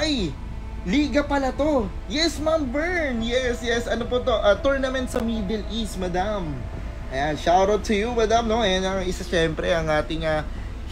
Ay, Liga pala to. Yes, Ma'am Bern. Yes. Ano po to? Tournament sa Middle East, Madam. Ayan, shoutout to you, Madam. No? Ayan ang isa, syempre, ang ating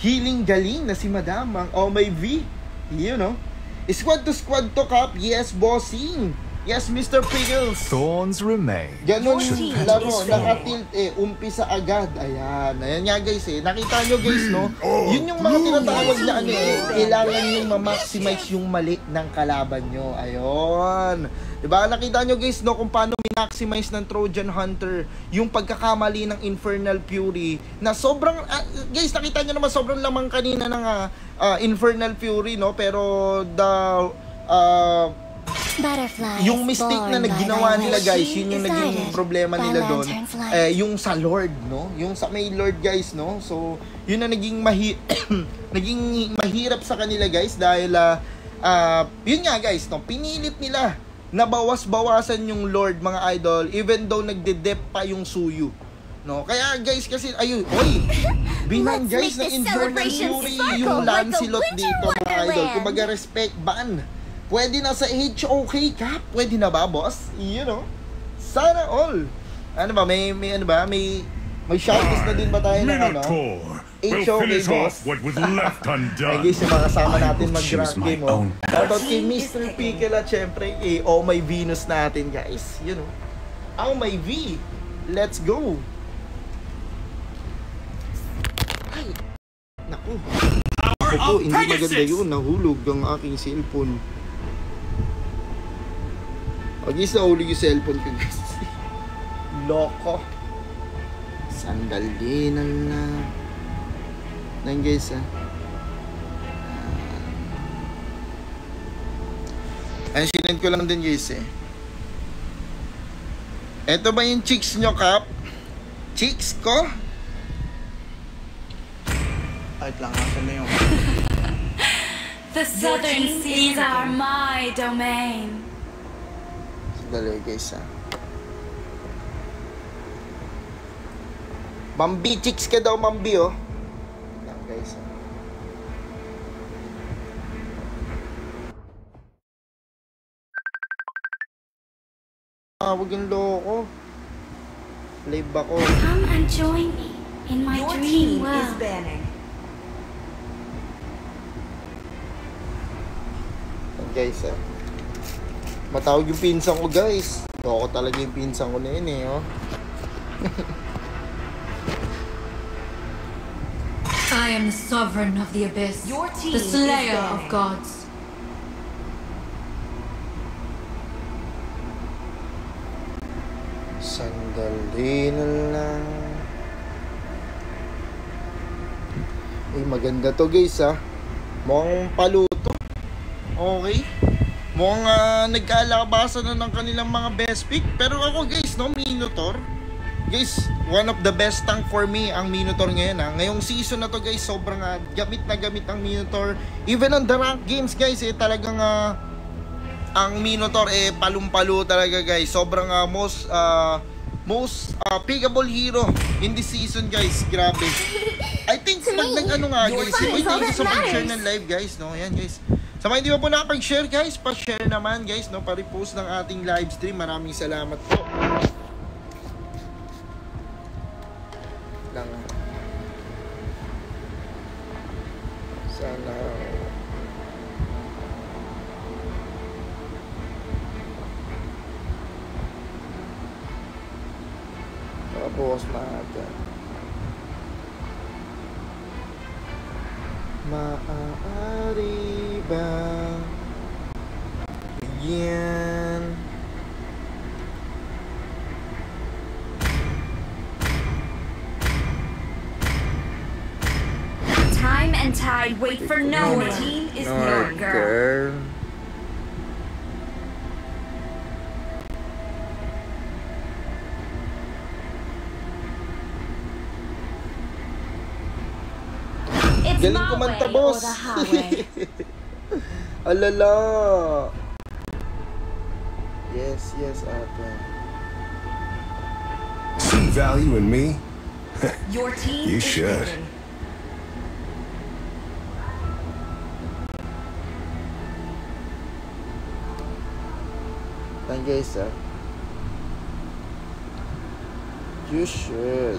healing galing na si Madam. Ang Oh My V. You know. Squad to Cup. Yes, bossing. Yes, Mr. Pickles. Thorns remain. Ganun laro, nakatilt umpisa agad. Ayan nga guys nakita nyo guys no, yun yung mga tinatawag na kailangan yung ma-maximize yung mali ng kalaban nyo. Ayun. Diba, nakita nyo guys no, kung paano min-maximize ng Trojan Hunter yung pagkakamali ng Infernal Fury na sobrang, guys nakita nyo naman sobrang lamang kanina ng Infernal Fury no, pero yung mistake na ginawa nila guys, yun yung naging problema nila doon, yung sa Lord no, yung sa may Lord guys no, so yun na naging naging mahirap sa kanila guys dahil yun nga guys no, pinilit nila na bawas-bawasan yung Lord mga idol even though nagde-dep pa yung Suyu no, kaya guys kasi binan guys ng Infernal Fury yung Lancelot dito mga idol, kumbaga respect ban. Pwede na sa HOK Cup. Pwede na ba, boss? You know. Sana all. Ano ba? May ano ba? May shoutouts na din ba tayo ng ano? HOK, boss. Ay guys, yung makasama natin mag-rank game, oh. Shoutout kay Mr. Pickle at syempre kay Oh My Venus natin, guys. You know. Oh My V. Let's go. Ay. Naku. Ako, hindi maganda yun. Nahulog ang aking cellphone. Guys, nahulog yung cellphone ko guys. Loko. Sandali na lang. Nan guys Ay, sinend ko lang din guys Eto ba yung chicks nyo, Kap? Chicks ko? Ay, lang nasa na yung The southern seas are my domain. Dali guys Mambi, chicks ka daw Mambi oh. Yan guys Huwag yung loko. Live ako. Come and join me in my dream world. Yan guys matawag yung pinsan ko guys. Loko talaga yung pinsan ko na yun oh. I am the sovereign of the abyss, the slayer of gods. Sandali na lang. Maganda to guys mukhang paluto. Okay. Mukhang nagkalabasan na ng kanilang mga best pick. Pero ako guys no, Minotaur. Guys, one of the best tank for me ang Minotaur ngayon Ngayong season na to guys, sobrang gamit na gamit ang Minotaur. Even on the rank games guys talagang ang Minotaur palum-palo talaga guys. Sobrang most pickable hero in this season guys. Grabe. I think pag nag-ano nga guys, thank you sa pag-share ng live guys no. Ayan guys. Sa mga hindi pa po nakapag-share guys, pa-share naman guys no, pa-repost ng ating live stream. Maraming salamat po. Lang. Sana tapos maaari ba yan? Time and tide wait for no one. Your team is your girl. Galing kumanta, boss. Alala. Yes, ate. See value in me? Your team you is should. winning. Then guys, you should.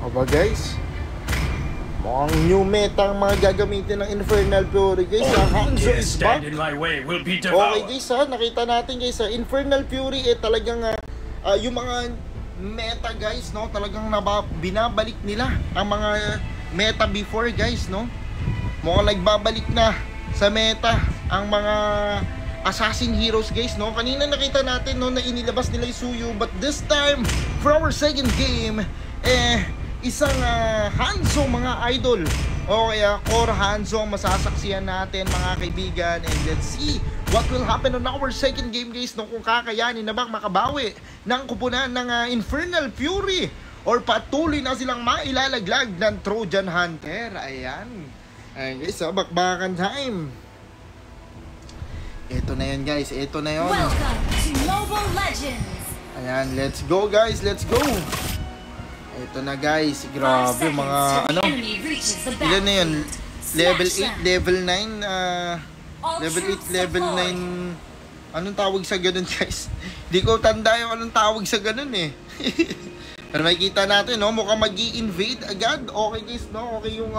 Aba guys, mukhang new meta ang mga gagamitin ng Infernal Fury guys. Hanzo is back. Okay guys nakita natin guys Infernal Fury talagang yung mga meta guys, no, talagang binabalik nila ang mga meta before guys, no. Mukhang nagbabalik na sa meta ang mga assassin heroes guys, no. Kanina nakita natin, no, na inilabas nila yung Suyu, but this time for our second game isang Hanzo mga idol. O kaya core Hanzo ang masasaksihan natin mga kaibigan. And let's see what will happen on our second game guys, no, kung kakayanin na bang makabawi ng kupunan ng Infernal Fury or patuloy na silang mailalaglag ng Trojan Hunter. Ayan guys, bakbakan time. Ito na yun guys, ito na yun. Welcome to Mobile Legends. Ayan, let's go guys, let's go. Ito na guys, grabe mga ilan na yun? Level 8, level 9, level 8, level 9. Anong tawag sa ganun guys? Di ko tanda yung anong tawag sa ganun Pero makikita natin, no, mukhang mag-i-invade agad. Okay guys, no, okay yung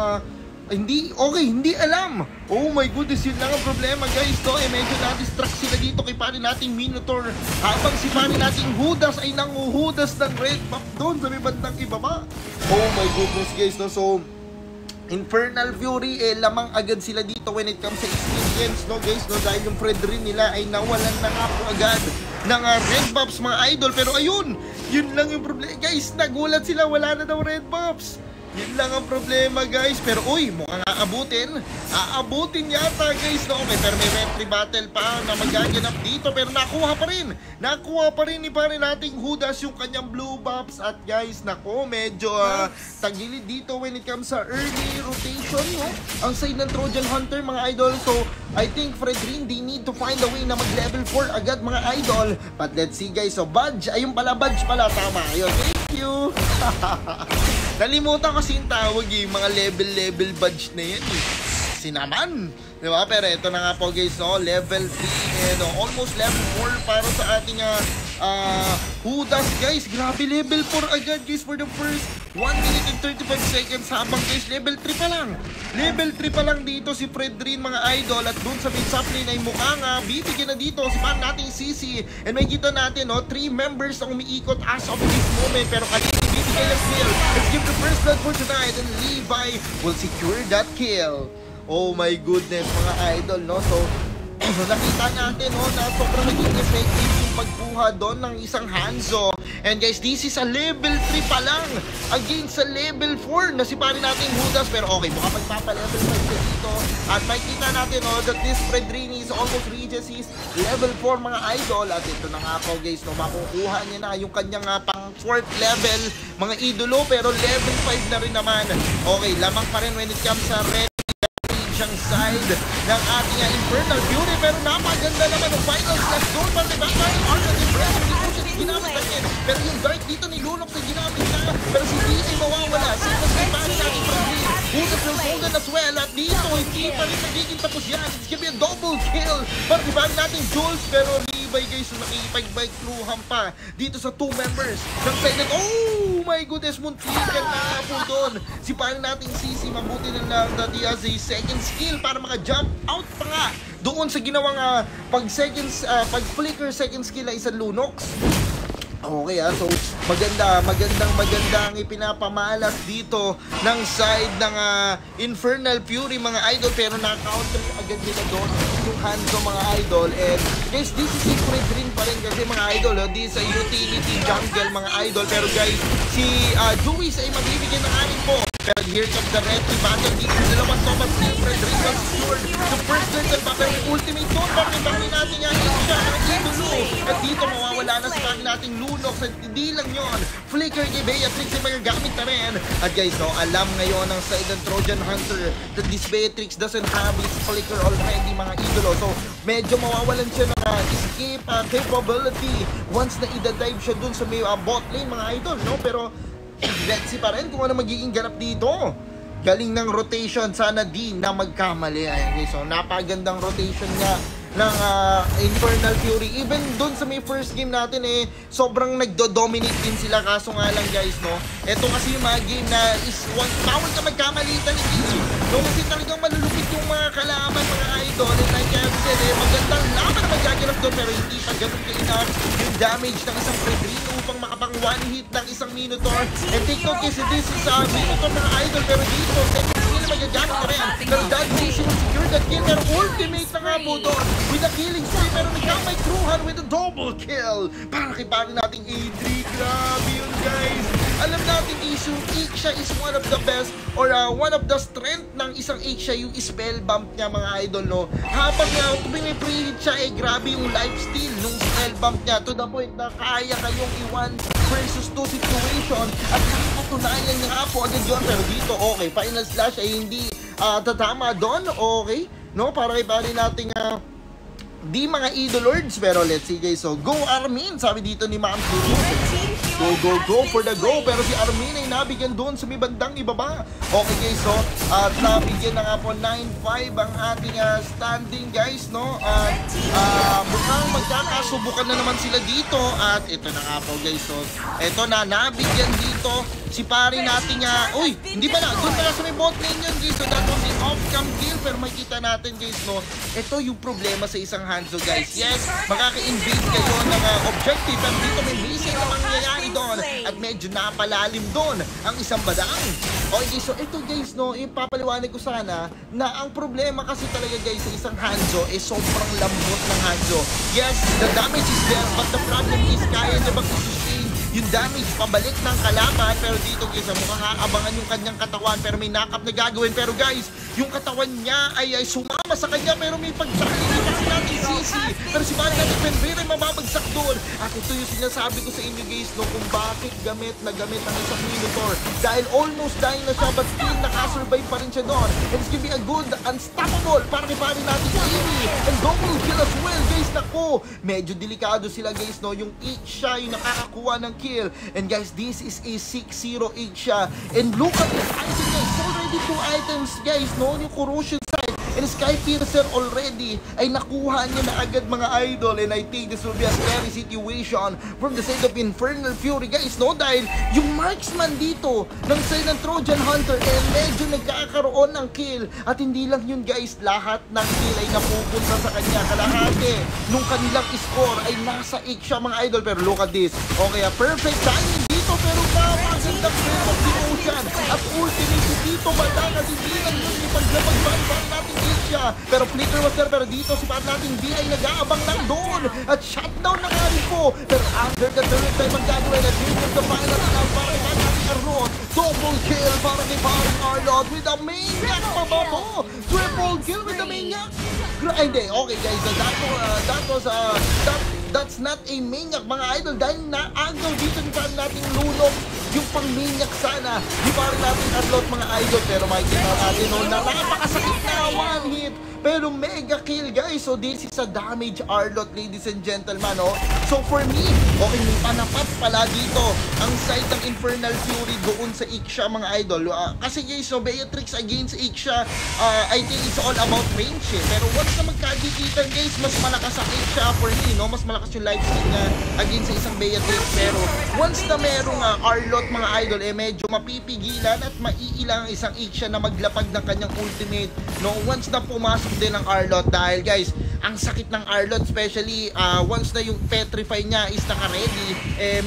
hindi alam. Oh my goodness, yun lang ang problema guys, no. Medyo na-distract sila dito kay pari nating Minotaur, habang si pari nating Judas ay nanguhudas ng red buff doon sa may bandang ibaba. Oh my goodness guys, no. So Infernal Fury lamang agad sila dito when it comes sa experience, no guys, no, dahil yung Fred rin nila ay nawalan na nga po agad ng red buffs mga idol. Pero ayun, yun lang yung problema guys, nagulat sila, wala na daw red buffs. Yun lang ang problema guys. Pero uy, mukhang aabutin yata guys, no? Okay, pero may retry battle pa na magaganap dito, pero nakuha pa rin ni pare nating Judas yung kanyang blue buffs. At guys, nako, medyo tagilid dito when it comes sa early rotation, no? Ang side ng Trojan Hunter mga idol. So I think Fredrin, they need to find a way na mag level 4 agad mga idol. But let's see guys, so Budge, ayun pala, Budge pala, tama, ayun, thank you. Nalimutan kasi yung tawag yung mga level badge na yan Sinaman, di ba? Pero ito na nga po guys, no, level 3 and almost level 4 para sa ating Judas guys. Grabe, level 4 agad guys for the first 1 minute and 35 seconds, habang guys level 3 pa lang. Level 3 pa lang dito si Fredrin mga idol. At dun sa mid-top lane ay mukhang bibigyan na dito si pan nating Sisi. And may kita natin, no, 3 members ang umiikot as of this moment, pero kanina bibigay ang kill. Let's give the first blood for tonight, and Levi will secure that kill. Oh my goodness mga idol, no. So nakita natin, no, na sobrang naging effective yung pagbuha doon ng isang Hanzo. And guys, this is a level 3 pa lang against sa level 4 na si pari nating Judas. Pero okay, mukha magpapa-level 5 na dito. At makikita natin, no, that this Fredrini is almost reaches his level 4 mga idol. At ito na nga po guys, no, makukuha niya na yung kanyang pang 4th level mga idolo. Pero level 5 na rin naman. Okay, lamang pa rin when it comes sa red siyang side ng ating Infernal Fury. Pero napaganda naman ang final slash doon. Pati-bata yung Arc at Impressive Devotion ginamit natin. Pero yung Dark dito ni Lunok na ginamit na. Pero si D ay mawawala. Sinas may pari natin from Green. Judas will hold it as well. At dito, hindi pa rin nagiging tapos yan. It's gonna be a double kill. Pati-bata natin Jules. Pero Levi guys, nakikipag-bike through pa dito sa 2 members ng silent. Oh my goodness, muntikan na po doon. Si pari nating Sisi, mabuti na lang that he has a second skill para maka-jump out pa nga doon sa ginawang pag-flicker second skill ay isang Lunox. Okay so magandang ipinapamalas dito ng side ng Infernal Fury mga idol, pero na-counter agad nila doon yung Hanzo mga idol. And guys, this is secret rin pa rin kasi mga idol, this is a utility jungle mga idol. Pero guys, si Juice ay magbibigyan ng anin po. Pero here comes the red battle dito. Dalawang top at Fred Ring was secured. The first little battle ultimate doon. Bakit natin yan siya ang idolo. At dito mawawala na si nating Lunox at hindi lang yon, Flicker kay Beatrix ay magagamit na rin. At guys, no, alam ngayon ng side ng Trojan Hunter that this Beatrix doesn't have its Flicker already, mga idolo. So, medyo mawawalan siya ng escape capability once na idadive siya dun sa may bot lane, mga idol, no? Pero, let's see pa rin kung ano magiging ganap dito. Galing ng rotation, sana di na magkamali. Ayan, guys, so napagandang rotation niya ng Infernal Fury. Even dun sa may first game natin sobrang nagdo-dominate din sila. Kaso nga lang guys, no, eto kasi yung mga game na bawal ka magkamali talaga, no? Kasi talagang malulupit yung mga kalaban, mga idol. And like I've said, magandang laban na magaganap doon, pero hindi pa ganun ka-enough yung damage ng isang Fredrin upang makapang one hit ng isang Minotaur. And take note kasi this is Minotaur, mga idol, pero dito second skill na magagamit na rin. Pero that Jason will secure that kill, pero ultimate na nga po doon with a killing spree, pero nagkamay Kruhan with a double kill para kay pari nating A3. Grabe yun guys. Alam natin issue, Ixia is one of the best or one of the strength ng isang Ixia, yung spell bump niya, mga idol, no? Habang may pre-hit siya, grabe yung lifesteal nung spell bump niya to the point na kaya kayong i-1 versus 2 situation at nakapatunayan niya nga po agad yun. Pero dito, okay, final slash ay hindi tatama doon, okay, no? Para kay pari nating di mga idolords, pero let's see guys. So go Armin, sabi dito ni Ma'am Guru. Go for the go. Pero si Armin ay nabigyan doon sa may bandang ibaba. Okay guys, so at nabigyan na nga po 9-5 ang ating standing guys, no? At mukhang magkakasubukan na naman sila dito. At ito na nga po guys, so ito na, nabigyan dito si pari natin uy, hindi pala, doon pala sa may bot lane yun guys. So that was an off-cam kill, pero makikita natin guys, no, ito yung problema sa isang Hanzo guys. Yes, makaka-invade kayo ng objective, pero dito may missing na mangyayari doon at medyo napalalim doon ang isang badang. Okay, so ito guys, no, ipapaliwanag ko sana na ang problema kasi talaga guys sa isang Hanzo sobrang lambot ng Hanzo. Yes, the damage is there, but the problem is kaya niya bang i-sustain yung damage pabalik ng kalaban. Pero dito guys, mukhang aabangan yung kanyang katawan, pero may knock-up na gagawin. Pero guys, yung katawan niya ay sumama sa kanya, pero may pagsalili kasi natin Sisi. Pero si Manny natin Fenrir ay mababagsak doon. At ito yung sinasabi ko sa inyo guys, no, kung bakit gamit na gamit ang isang Minotaur. Dahil almost dying na siya, but still nakasurvive pa rin siya doon. And it's gonna be a good unstoppable para kay pari natin Amy. And double kill as well guys. Nako, medyo delikado sila guys, no, yung Ixia yung nakakakuha ng kill. And guys, this is a 6-0 Ixia. And look at this item guys, already 2 items guys, no, yung corrosion side and Sky Piercer already ay nakuha niya na agad, mga idol. And I think this will be a scary situation from the side of Infernal Fury guys, no, dahil yung marksman dito ng side ng Trojan Hunter medyo nagkakaroon ng kill. At hindi lang yun guys, lahat ng kill ay napupunta sa kanya. Kalahati nung kanilang score ay nasa Ixia, mga idol. Pero look at this, okay, perfect timing dito, pero magandang frame of demotion at ultimate dito, madanga hindi lang yun yung paglapag-ban natin Ixia. Pero flicker was there, pero dito si pari natin B ay nag-aabang lang doon at shutdown na nga rin po. Pero under the third time ang gagawin at yun yung the final round para kay pari natin Arnold. Double kill para kay pari Arnold with a maniac pa ba po? Triple kill with a maniac. Hindi, okay guys, that's not a maniac, mga idol, dahil naagaw dito ni pari natin Lunok yung pang-maniac sana di pari natin Arlot, mga idol. Pero makikita natin na napakasakit na one hit, pero mega kill guys. So this is a damage Arlot, ladies and gentlemen, no? So for me, okay, may panapat pala dito ang side ng Infernal Fury doon sa Ixia, mga idol. Kasi guys, so Beatrix against Ixia, I think it's all about range Pero once na magkagigitan guys, mas malakas ang Ixia for me, no? Mas malakas yung lifesteal niya against sa isang Beatrix. Pero once na merong Arlot, mga idol, medyo mapipigilan at maiilang isang Ixia na maglapag ng kanyang ultimate, no? Once na pumasok din ang Arlot, dahil guys, ang sakit ng Arlot, especially once na yung petrify niya is naka-ready,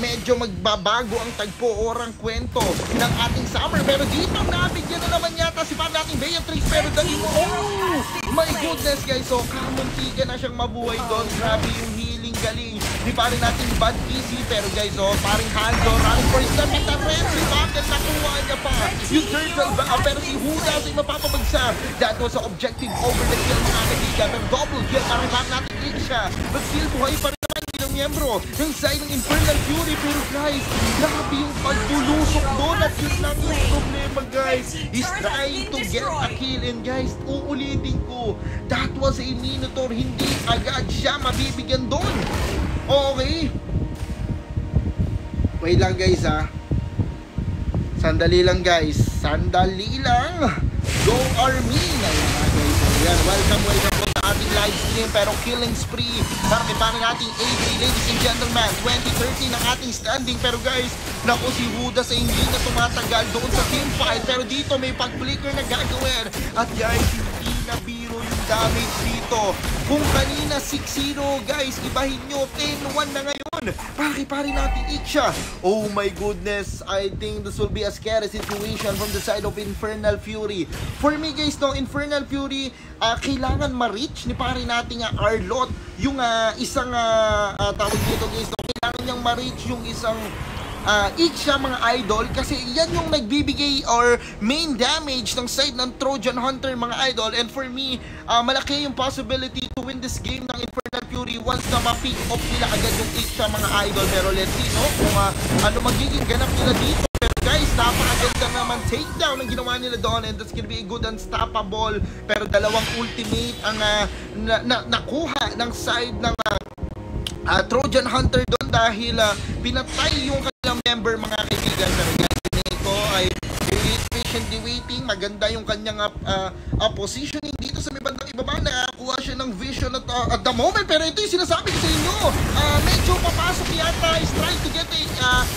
medyo magbabago ang tagpo o ang kwento ng ating Summer. Pero dito nabigyan na naman yata si pari nating Beatrix, pero dali mo, oh my goodness guys, so kamuntikan na siyang mabuhay doon. Grabe yung healing galing di pari natin Bad Easy. Pero guys, paring Hanzo running for his life at the red bakit nakuha niya pa yung turtle ba, pero si Judas ay mapapabagsak. That was an objective over the kill, mga kaibigan. Pero double kill para kay natin Ixia, but still buhay pa rin naman, hindi lang miyembro ng side ng Infernal Fury. Pero guys, grabe yung pagtulusok doon at yun lang yung problema guys. He's trying to get a kill and guys, uulitin ko, that was a Minotaur, hindi agad siya mabibigyan doon. Okay. Wait lang guys ha. Sandali lang guys. Sandali lang. Go Armin. Ayan nga guys. Ayan. Welcome po sa ating live stream. Pero killing spree. Para paano nating A3 ladies and gentlemen. 2030 ng ating standing. Pero guys, naku si Judas ay hindi na tumatagal doon sa team fight. Pero dito may pag-flicker na gagawin. At guys, hindi na biro yung damage dito. Kung kanina 6-0 guys, ibahin nyo 10-1 na ngayon. Pari natin Iksha. Oh my goodness, I think this will be a scary situation from the side of Infernal Fury. For me guys, no, Infernal Fury, kailangan ma-reach ni pari natin Arlot yung isang tawag dito guys, no, kailangan niyang ma-reach yung isang Iksha mga idol kasi yan yung nagbibigay or main damage ng side ng Trojan Hunter mga idol. And for me, malaki yung possibility to win this game ng Infernal Fury once na ma-pick off nila agad yung Iksha mga idol. Pero let's see no kung ano magiging ganap nila dito. Pero guys, napakaganda naman takedown ang ginawa nila doon and that's gonna be a good unstoppable. Pero dalawang ultimate ang nakuha ng side ng Trojan Hunter doon dahil pinatay yung kanilang member mga kaibigan. Pero guys, Neko ay very patiently waiting. Maganda yung kanyang positioning dito sa may bandang ibaba. Nakakuha siya ng vision at the moment. Pero ito yung sinasabi ko sa inyo. Medyo papasok yata. Is trying to get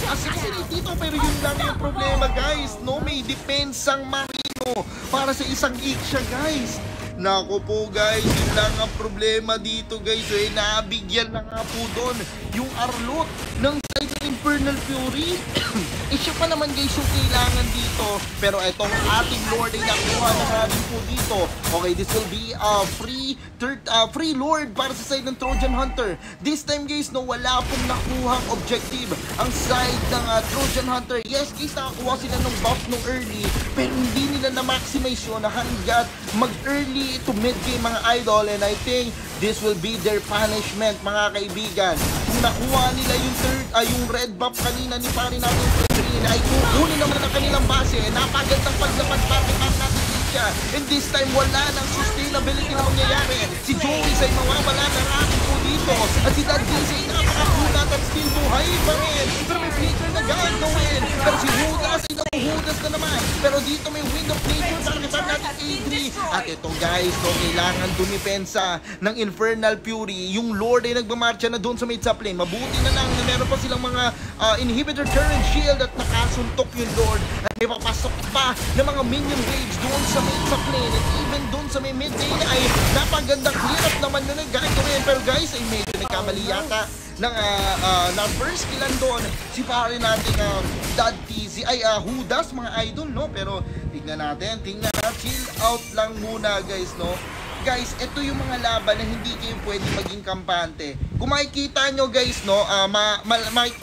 assassinate dito. Pero yun lang yung problema guys. No, may depensang Marino para sa isang Iksha guys. Nako po guys, yun lang ang problema dito guys. Nabigyan na nga po doon yung Arlot ng side ng Infernal Fury. Siya pa naman guys yung kailangan dito. Pero itong ating Lord ay nakuha na natin po dito. Okay, this will be free Lord para sa side ng Trojan Hunter. This time guys, no, wala pong nakuhang objective ang side ng Trojan Hunter. Yes guys, nakakuha sila ng buff nung early. Pero hindi nila na-maximize yun hanggat mag-early to mid-game mga idol. And I think this will be their punishment mga kaibigan. Kung nakuha nila yung red buff kanina ni pari natin Fredrin, ay kukunin naman ang kanilang base. Napagandang paglapad natin siya. And this time wala nang sustainability na mangyayari. Si Joey ay mawawala na natin po dito. At si Dad Jace ay napakakunat at still buhay pa rin. Pero may flicker na gagawin. Pero si Judas ay nakuhudas na naman. Pero dito may wind of nature para kasama natin A3. At ito guys, no, kailangan dumipensa ng Infernal Fury. Yung Lord ay nagmamarcha na doon sa mid top lane. Mabuti na lang na meron pa silang mga inhibitor current shield at nakasuntok yung Lord. At may papasok pa ng mga minion waves doon sa mid top lane. At even doon sa may mid lane ay napagandang clear up naman na nagagawin. Pero guys, ay medyo nagkamali yata ng first killan doon si pare natin Dad TZ ay Judas mga idol no. Pero tingnan natin, chill out lang muna guys no. Guys, ito yung mga laban na hindi kayo pwede maging kampante. Kung makikita nyo guys no,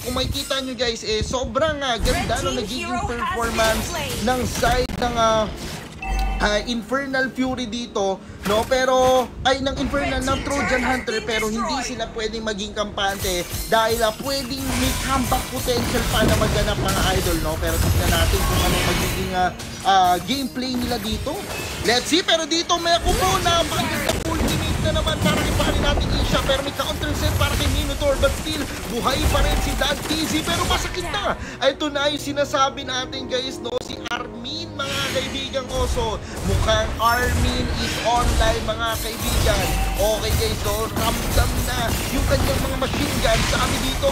kung makikita nyo guys sobrang ganda no nagiging performance ng side ng Infernal Fury dito no, pero ay ng Infernal ng Trojan Hunter, pero hindi sila pwedeng maging kampante dahil pwedeng may comeback potential pa na maganap mga idol no. Pero tignan natin kung ano magiging gameplay nila dito. Let's see. Pero dito may ako po na magandang ultimate na naman para iparin natin Isha, pero may counter set para kay Minotaur, but still buhay pa rin si Dad TZ. Pero masakit na. Ito na yung sinasabi natin guys no, si Armin mga kaibigang oso. Mukhang Armin is online mga kaibigan. Okay guys, so ramdam na yung kanyang mga machine gun. Sabi dito,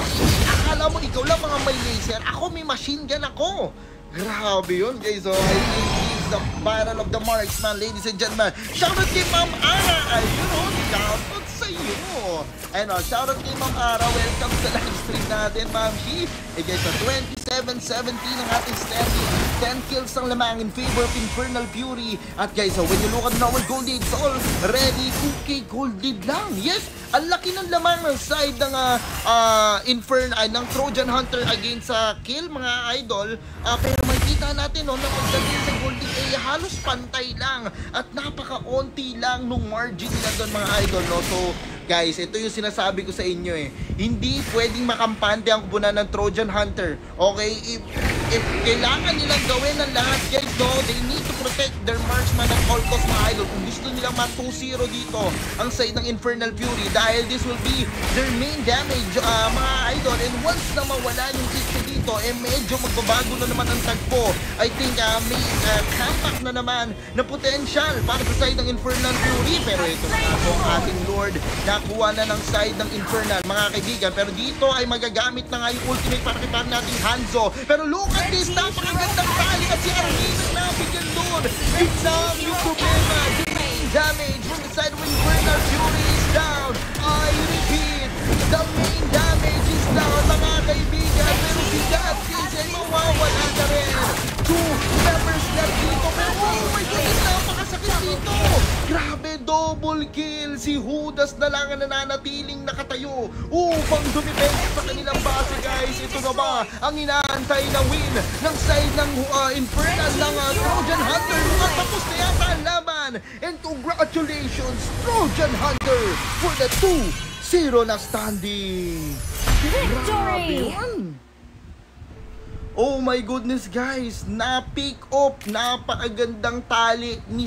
akala mo ikaw lang mga may laser, ako may machine gun ako. Grabe yun guys. So I think it's the battle of the marksman, ladies and gentlemen. Shoutout kay Ma'am Ara. Ayun o, shoutout sa iyo. And shoutout kay Ma'am Ara. Welcome sa live stream natin, Ma'am Shi. Guys, sa 27-17 ang ating standing. 10 kills ang lamang in favor of Infernal Fury. At guys, when you look at our gold lead, it's all ready 2K gold lead lang. Yes, ang laki ng lamang ng side ng ng Trojan Hunter against sa kill mga idol. Pero makikita natin no, na pagdating sa gold lead ay halos pantay lang at napaka-onti lang nung margin nila doon mga idol no. So Guys, ito yung sinasabi ko sa inyo eh. Hindi pwedeng makampante ang kubunan ng Trojan Hunter. Okay? If kailangan nilang gawin ng lahat, guys, no, they need to protect their marksman at all cost, mga idol. Kung gusto nilang ma-2-0 dito ang side ng Infernal Fury, dahil this will be their main damage, mga idol. And once na mawala yung issue dito, medyo magbabago na naman ang tagpo. I think may comeback na naman na potential para sa side ng Infernal Fury. Pero ito na po ang ating Lord, nakuha na ng side ng Infernal, mga kaibigan. Pero dito ay magagamit na nga yung ultimate para kiparin nating Hanzo. Pero look at this, napakagandang tali at si Armin na nabigyan doon. Exam yung problema. The main damage from the side of Infernal Fury is down. I repeat, the main damage is down, mga kaibigan. Pero si Gatsys ay mawawala na rin. 2 members left dito. Pero oh my goodness, napakasakit dito. Grabe, double kill. Si Judas na lang ang nananatiling nakatayo upang dumipensa sa kanilang base, guys. Ito na ba ang inaantay na win ng side ng Infernal ng Trojan Hunter? At tapos na yata ang laban. And congratulations, Trojan Hunter, for the 2-0 na standing. Victory! Oh my goodness, guys, na-pick up, napakagandang tali ni